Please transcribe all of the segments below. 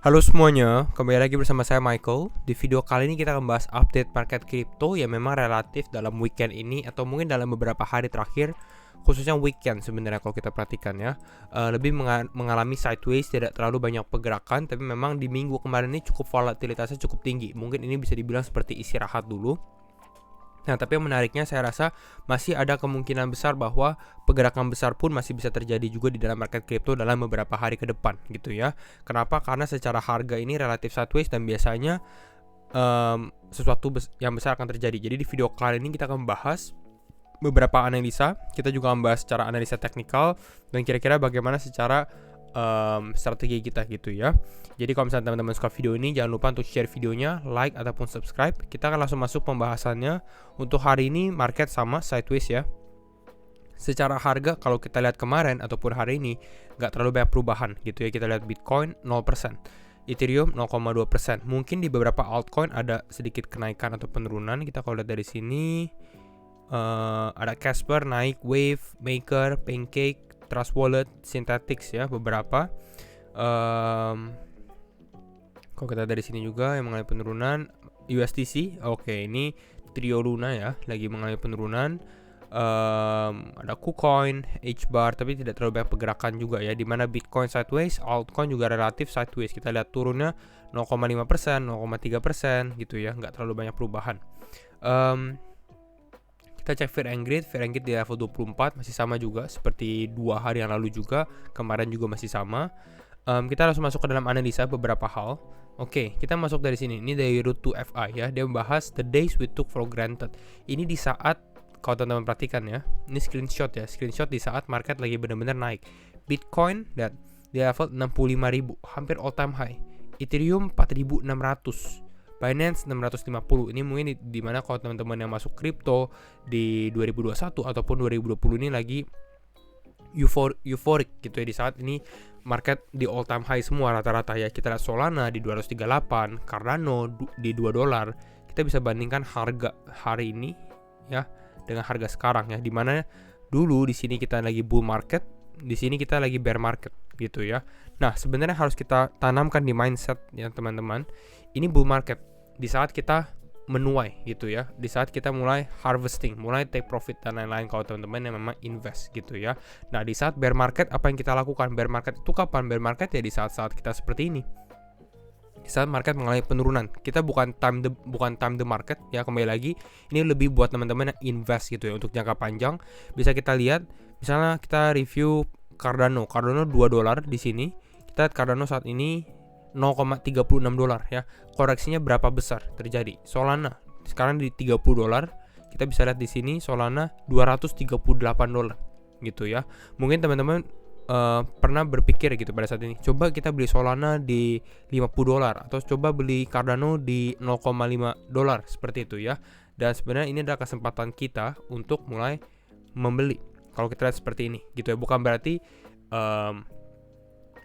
Halo semuanya, kembali lagi bersama saya Michael. Di video kali ini kita akan bahas update market kripto yang memang relatif dalam weekend ini atau mungkin dalam beberapa hari terakhir, khususnya weekend sebenarnya kalau kita perhatikan ya, lebih mengalami sideways, tidak terlalu banyak pergerakan, tapi memang di minggu kemarin ini cukup volatilitasnya cukup tinggi. Mungkin ini bisa dibilang seperti istirahat dulu. Nah, tapi yang menariknya saya rasa masih ada kemungkinan besar bahwa pergerakan besar pun masih bisa terjadi juga di dalam market crypto dalam beberapa hari ke depan gitu ya. Kenapa? Karena secara harga ini relatif sideways dan biasanya sesuatu yang besar akan terjadi. Jadi di video kali ini kita akan membahas beberapa analisa. Kita juga akan membahas secara analisa teknikal dan kira-kira bagaimana secara strategi kita gitu ya. Jadi kalau misalnya teman-teman suka video ini, jangan lupa untuk share videonya, like ataupun subscribe. Kita akan langsung masuk pembahasannya. Untuk hari ini market sama sideways ya. Secara harga kalau kita lihat kemarin ataupun hari ini nggak terlalu banyak perubahan gitu ya. Kita lihat Bitcoin 0%, Ethereum 0,2%. Mungkin di beberapa altcoin ada sedikit kenaikan atau penurunan. Kita kalau lihat dari sini ada Casper naik, Wave, Maker, Pancake, Trust Wallet, Synthetix ya beberapa. Kalau kita dari sini juga yang mengalami penurunan, USDC, oke ini Trio Luna ya lagi mengalami penurunan. Ada KuCoin, HBAR, tapi tidak terlalu banyak pergerakan juga ya. Dimana Bitcoin sideways, altcoin juga relatif sideways. Kita lihat turunnya 0,5%, 0,3% gitu ya, nggak terlalu banyak perubahan. Kita cek Fear and Greed di level 24 masih sama juga seperti 2 hari yang lalu juga, kemarin juga masih sama. Kita langsung masuk ke dalam analisa beberapa hal. Oke, kita masuk dari sini. Ini dari Root to FI ya. Dia membahas the days we took for granted. Ini di saat, kalau teman-teman perhatikan ya, ini screenshot ya. Screenshot di saat market lagi benar-benar naik. Bitcoin dan di level 65.000, hampir all time high. Ethereum 4.600. Binance 650. Ini mungkin di mana kalau teman-teman yang masuk kripto di 2021 ataupun 2020 ini lagi euphoric gitu ya, di saat ini market di all time high semua rata-rata ya. Kita lihat Solana di 238, Cardano di $2. Kita bisa bandingkan harga hari ini ya dengan harga sekarang ya, dimana dulu di sini kita lagi bull market, di sini kita lagi bear market gitu ya. Nah, sebenarnya harus kita tanamkan di mindset ya teman-teman. Ini bull market di saat kita menuai gitu ya, di saat kita mulai harvesting, mulai take profit dan lain-lain kalau teman-teman yang memang invest gitu ya. Nah, di saat bear market apa yang kita lakukan? Bear market itu kapan? Bear market ya di saat-saat kita seperti ini, di saat market mengalami penurunan. Kita bukan time the market ya, kembali lagi ini lebih buat teman-teman yang invest gitu ya untuk jangka panjang. Bisa kita lihat misalnya kita review Cardano $2 di sini. Kita lihat Cardano saat ini $0,36 ya. Koreksinya berapa besar terjadi? Solana sekarang di $30. Kita bisa lihat di sini Solana $238 gitu ya. Mungkin teman-teman pernah berpikir gitu pada saat ini, coba kita beli Solana di $50 atau coba beli Cardano di $0,5 seperti itu ya. Dan sebenarnya ini adalah kesempatan kita untuk mulai membeli. Kalau kita lihat seperti ini gitu ya, bukan berarti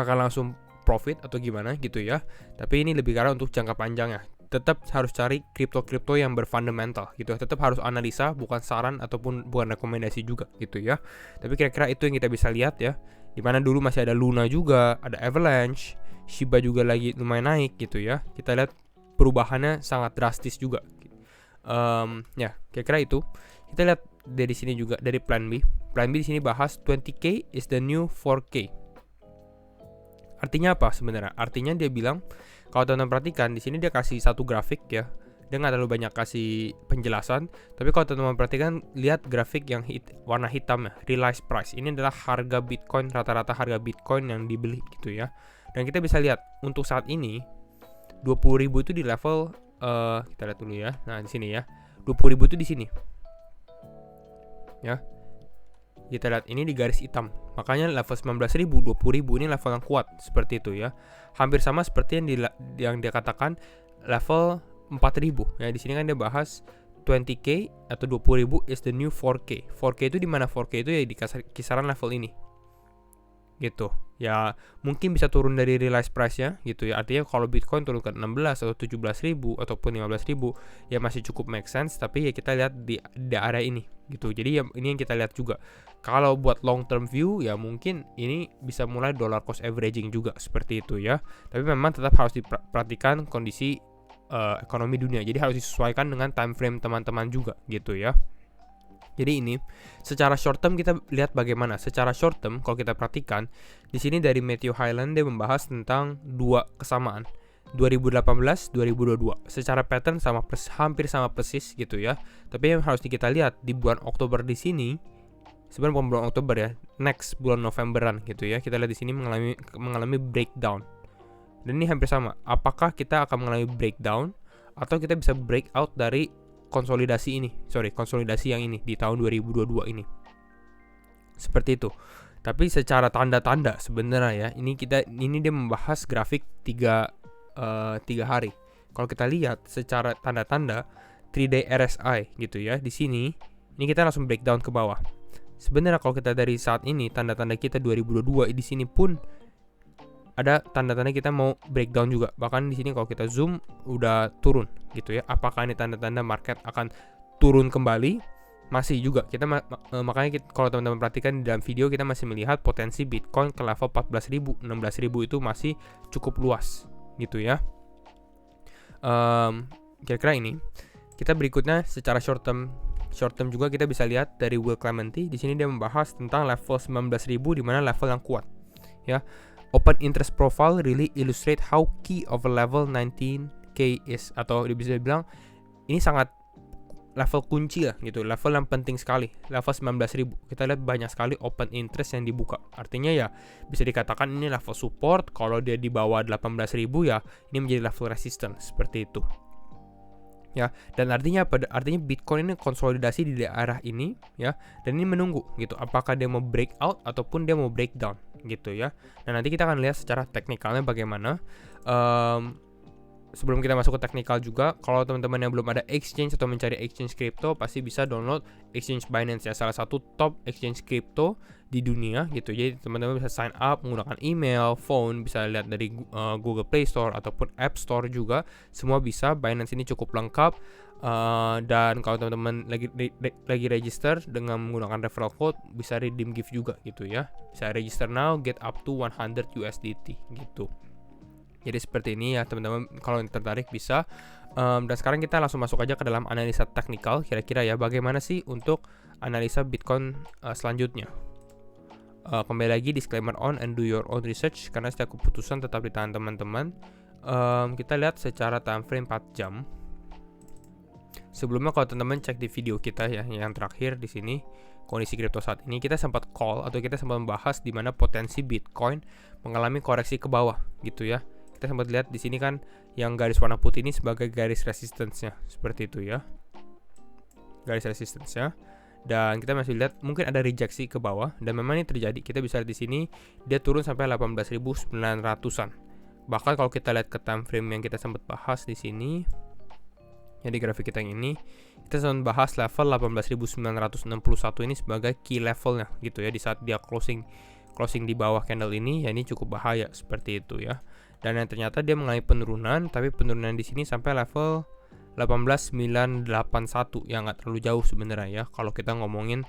akan langsung profit atau gimana gitu ya, tapi ini lebih karena untuk jangka panjang ya. Tetap harus cari kripto yang berfundamental gitu ya. Tetap harus analisa, bukan saran ataupun bukan rekomendasi juga gitu ya. Tapi kira-kira itu yang kita bisa lihat ya. Dimana dulu masih ada Luna juga, ada Avalanche, Shiba juga lagi lumayan naik gitu ya. Kita lihat perubahannya sangat drastis juga. Ya, kira-kira itu. Kita lihat dari sini juga dari Plan B. Plan B di sini bahas 20K is the new 4K. Artinya apa sebenarnya? Artinya dia bilang, kalau teman-teman perhatikan di sini dia kasih satu grafik ya. Dia nggak terlalu banyak kasih penjelasan, tapi kalau teman-teman perhatikan, lihat grafik yang warna hitam ya, realized price. Ini adalah harga Bitcoin, rata-rata harga Bitcoin yang dibeli gitu ya. Dan kita bisa lihat untuk saat ini 20.000 itu di level kita lihat dulu ya. Nah, di sini ya. 20.000 itu di sini. Ya. Kita lihat ini di garis hitam. Makanya level 19.000, 20.000 ini level yang kuat seperti itu ya. Hampir sama seperti yang dia katakan level 4.000 ya. Di sini kan dia bahas 20K atau 20.000 is the new 4K. 4K itu di mana? 4K itu ya di kisaran level ini. gitu. Ya mungkin bisa turun dari realized price-nya gitu ya. Artinya kalau Bitcoin turun ke 16 atau 17.000 ataupun 15.000 ya masih cukup make sense, tapi ya kita lihat di area ini gitu. Jadi ya ini yang kita lihat juga. Kalau buat long term view ya mungkin ini bisa mulai dollar cost averaging juga seperti itu ya. Tapi memang tetap harus diperhatikan kondisi ekonomi dunia. Jadi harus disesuaikan dengan time frame teman-teman juga gitu ya. Jadi ini secara short term kita lihat bagaimana. Secara short term kalau kita perhatikan di sini dari Matthew Hyland dia membahas tentang dua kesamaan 2018 2022. Secara pattern hampir sama persis gitu ya. Tapi yang harus kita lihat di bulan Oktober di sini, sebenarnya bukan bulan Oktober ya, next bulan Novemberan gitu ya. Kita lihat di sini mengalami breakdown. Dan ini hampir sama. Apakah kita akan mengalami breakdown atau kita bisa breakout dari konsolidasi yang ini di tahun 2022 ini. Seperti itu. Tapi secara tanda-tanda sebenarnya ya, ini dia membahas grafik 3 hari. Kalau kita lihat secara tanda-tanda 3-day RSI gitu ya, di sini ini kita langsung breakdown ke bawah. Sebenarnya kalau kita dari saat ini tanda-tanda kita 2022 di sini pun ada tanda-tanda kita mau breakdown juga. Bahkan di sini kalau kita zoom udah turun gitu ya. Apakah ini tanda-tanda market akan turun kembali? Masih juga. Makanya kalau teman-teman perhatikan di dalam video kita masih melihat potensi Bitcoin ke level 14.000, 16.000 itu masih cukup luas gitu ya. Kira-kira ini. Kita berikutnya secara short term juga kita bisa lihat dari Will Clementi. Di sini dia membahas tentang level 19.000 di mana level yang kuat ya. Open interest profile really illustrate how key of a level 19K is, atau bisa dibilang ini sangat level kunci lah gitu, level yang penting sekali, level 19.000. Kita lihat banyak sekali open interest yang dibuka. Artinya ya bisa dikatakan ini level support, kalau dia di bawah 18.000 ya ini menjadi level resistance seperti itu. Ya, dan artinya Bitcoin ini konsolidasi di daerah ini ya, dan ini menunggu gitu apakah dia mau breakout ataupun dia mau breakdown gitu ya. Dan nanti kita akan lihat secara teknikalnya bagaimana. Sebelum kita masuk ke teknikal juga, kalau teman-teman yang belum ada exchange atau mencari exchange crypto, pasti bisa download exchange Binance ya, salah satu top exchange crypto di dunia gitu. Jadi teman-teman bisa sign up menggunakan email, phone, bisa lihat dari Google Play Store ataupun App Store juga, semua bisa. Binance ini cukup lengkap. Dan kalau teman-teman lagi register dengan menggunakan referral code, bisa redeem gift juga gitu ya. Bisa register now, get up to 100 USDT gitu. Jadi seperti ini ya teman-teman, kalau tertarik bisa. Dan sekarang kita langsung masuk aja ke dalam analisa teknikal. Kira-kira ya bagaimana sih untuk analisa Bitcoin selanjutnya. Kembali lagi disclaimer on and do your own research, karena setiap keputusan tetap di tangan teman-teman. Kita lihat secara time frame 4 jam. Sebelumnya kalau teman-teman cek di video kita ya yang terakhir di sini, kondisi kripto saat ini, kita sempat membahas di mana potensi Bitcoin mengalami koreksi ke bawah gitu ya. Kita sempat lihat di sini kan yang garis warna putih ini sebagai garis resistance-nya, seperti itu ya. Garis resistance-nya. Dan kita masih lihat mungkin ada rejeksi ke bawah, dan memang ini terjadi. Kita bisa lihat di sini dia turun sampai 18.900-an. Bahkan kalau kita lihat ke time frame yang kita sempat bahas di sini, ya di grafik kita yang ini, kita sempat bahas level 18.961 ini sebagai key levelnya gitu ya. Di saat dia closing di bawah candle ini, ya ini cukup bahaya seperti itu ya. Dan yang ternyata dia mengalami penurunan, tapi penurunan di sini sampai level 18.981 yang nggak terlalu jauh sebenarnya ya. Kalau kita ngomongin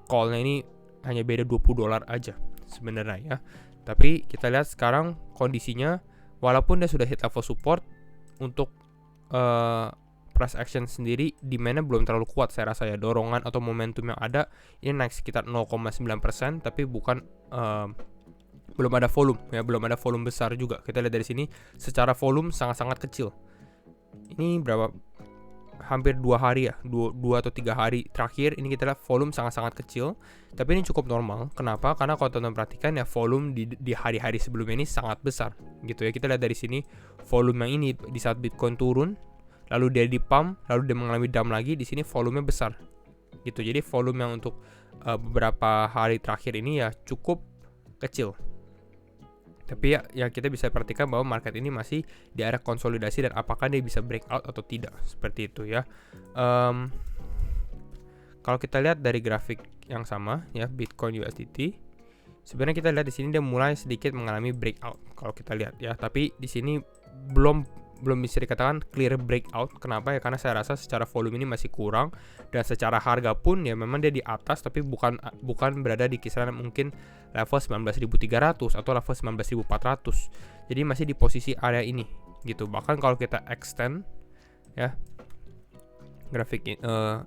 call-nya ini hanya beda $20 aja sebenarnya ya. Tapi kita lihat sekarang kondisinya, walaupun dia sudah hit level support, untuk price action sendiri demandnya belum terlalu kuat saya rasa ya. Dorongan atau momentum yang ada ini naik sekitar 0,9%, tapi bukan belum ada volume besar juga. Kita lihat dari sini secara volume sangat-sangat kecil. Ini berapa, hampir 2 hari ya, 2 atau 3 hari terakhir ini kita lihat volume sangat-sangat kecil, tapi ini cukup normal. Kenapa? Karena kalau teman-teman perhatikan ya, volume di hari-hari sebelumnya ini sangat besar gitu ya. Kita lihat dari sini volume yang ini di saat Bitcoin turun, lalu dia di pump, lalu dia mengalami dump lagi, di sini volumenya besar gitu. Jadi volume yang untuk beberapa hari terakhir ini ya cukup kecil. Tapi ya kita bisa perhatikan bahwa market ini masih di area konsolidasi, dan apakah dia bisa breakout atau tidak, seperti itu ya. Kalau kita lihat dari grafik yang sama ya, Bitcoin USDT, sebenarnya kita lihat di sini dia mulai sedikit mengalami breakout kalau kita lihat ya, tapi di sini belum bisa dikatakan clear breakout. Kenapa ya? Karena saya rasa secara volume ini masih kurang, dan secara harga pun ya memang dia di atas, tapi bukan berada di kisaran mungkin level 19.300 atau level 19.400. Jadi masih di posisi area ini gitu. Bahkan kalau kita extend ya grafik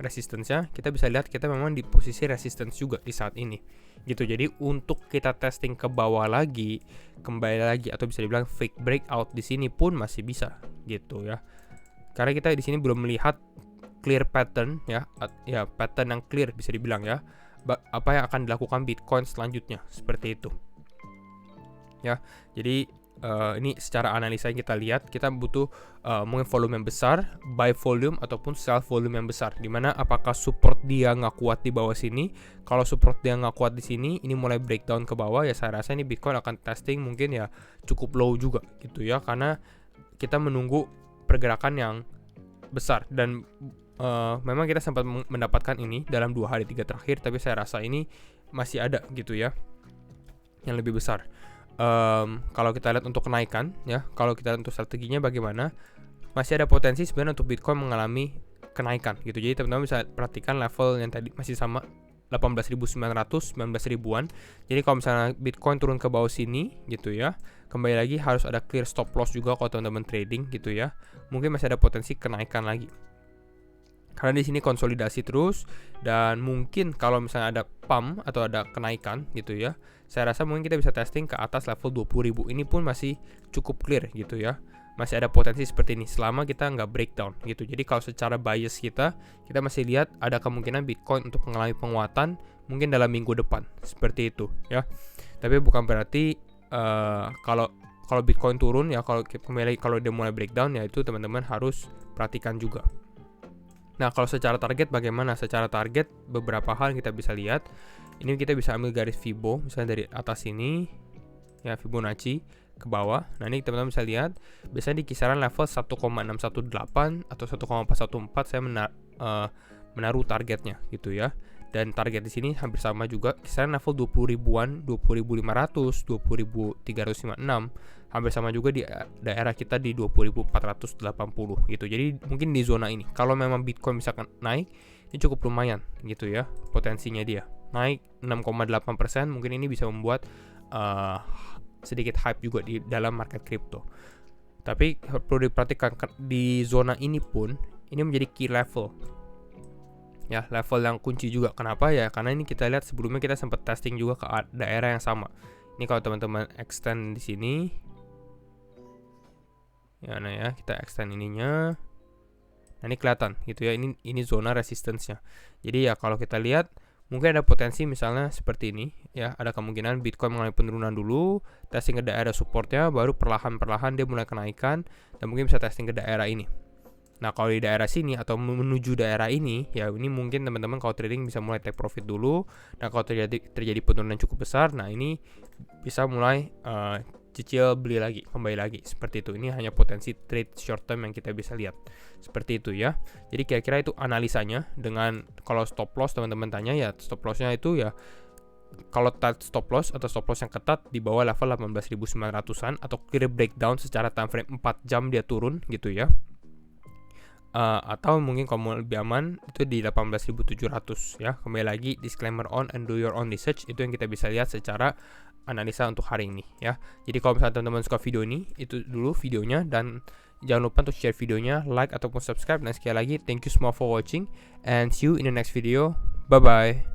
resistance-nya, kita bisa lihat kita memang di posisi resistance juga di saat ini gitu. Jadi untuk kita testing ke bawah lagi, kembali lagi, atau bisa dibilang fake breakout di sini pun masih bisa gitu ya. Karena kita di sini belum melihat clear pattern ya pattern yang clear bisa dibilang ya, apa yang akan dilakukan Bitcoin selanjutnya seperti itu ya. Jadi ini secara analisa yang kita lihat, kita butuh mungkin volume yang besar, buy volume ataupun sell volume yang besar. Dimana apakah support dia nggak kuat di bawah sini? Kalau support dia nggak kuat di sini, ini mulai breakdown ke bawah ya, saya rasa ini Bitcoin akan testing mungkin ya cukup low juga gitu ya, karena kita menunggu pergerakan yang besar. Dan memang kita sempat mendapatkan ini dalam 2 hari 3 terakhir, tapi saya rasa ini masih ada gitu ya yang lebih besar. Kalau kita lihat untuk kenaikan ya, kalau kita lihat untuk strateginya bagaimana, masih ada potensi sebenarnya untuk Bitcoin mengalami kenaikan gitu. Jadi teman-teman bisa perhatikan level yang tadi masih sama 18.900, 19.000-an. Jadi kalau misalnya Bitcoin turun ke bawah sini gitu ya, kembali lagi harus ada clear stop loss juga kalau teman-teman trading gitu ya. Mungkin masih ada potensi kenaikan lagi. Karena di sini konsolidasi terus, dan mungkin kalau misalnya ada pump atau ada kenaikan gitu ya, saya rasa mungkin kita bisa testing ke atas level 20.000. Ini pun masih cukup clear gitu ya. Masih ada potensi seperti ini selama kita nggak breakdown gitu. Jadi kalau secara bias kita masih lihat ada kemungkinan Bitcoin untuk mengalami penguatan mungkin dalam minggu depan seperti itu ya. Tapi bukan berarti kalau Bitcoin turun ya, kalau dia mulai breakdown ya, itu teman-teman harus perhatikan juga. Nah, kalau secara target bagaimana? Secara target beberapa hal yang kita bisa lihat. Ini kita bisa ambil garis Fibo, misalnya dari atas ini ya, Fibonacci ke bawah. Nah, ini teman-teman bisa lihat biasanya di kisaran level 1,618 atau 1,414 saya menaruh targetnya gitu ya. Dan target di sini hampir sama juga, kisaran level 20.000-an, 20.500, 20.356, hampir sama juga di daerah kita di 20.480 gitu. Jadi mungkin di zona ini kalau memang Bitcoin bisa naik, ini cukup lumayan gitu ya potensinya dia. Naik 6,8%, mungkin ini bisa membuat sedikit hype juga di dalam market crypto. Tapi perlu diperhatikan di zona ini pun ini menjadi key level. Ya, level yang kunci juga. Kenapa ya? Karena ini kita lihat sebelumnya kita sempat testing juga ke daerah yang sama. Ini kalau teman-teman extend di sini. Ya, nah ya, kita extend ininya. Nah, ini kelihatan gitu ya. Ini zona resistance-nya. Jadi ya kalau kita lihat mungkin ada potensi misalnya seperti ini ya, ada kemungkinan Bitcoin mengalami penurunan dulu, testing ke daerah supportnya, baru perlahan-perlahan dia mulai kenaikan, dan mungkin bisa testing ke daerah ini. Nah, kalau di daerah sini atau menuju daerah ini, ya ini mungkin teman-teman kalau trading bisa mulai take profit dulu. Nah, kalau terjadi penurunan cukup besar, nah ini bisa mulai cicil beli lagi, kembali lagi seperti itu. Ini hanya potensi trade short term yang kita bisa lihat seperti itu ya. Jadi kira-kira itu analisanya. Dengan kalau stop loss teman-teman tanya ya, stop lossnya itu ya kalau stop loss atau stop loss yang ketat di bawah level 18.900-an atau clear breakdown secara time frame 4 jam dia turun gitu ya. Atau mungkin kalau mau lebih aman itu di 18.700 ya. Kembali lagi disclaimer on and do your own research, itu yang kita bisa lihat secara analisa untuk hari ini ya. Jadi kalau misalnya teman-teman suka video ini, itu dulu videonya, dan jangan lupa untuk share videonya, like ataupun subscribe. Dan sekali lagi thank you semua for watching and see you in the next video. Bye bye.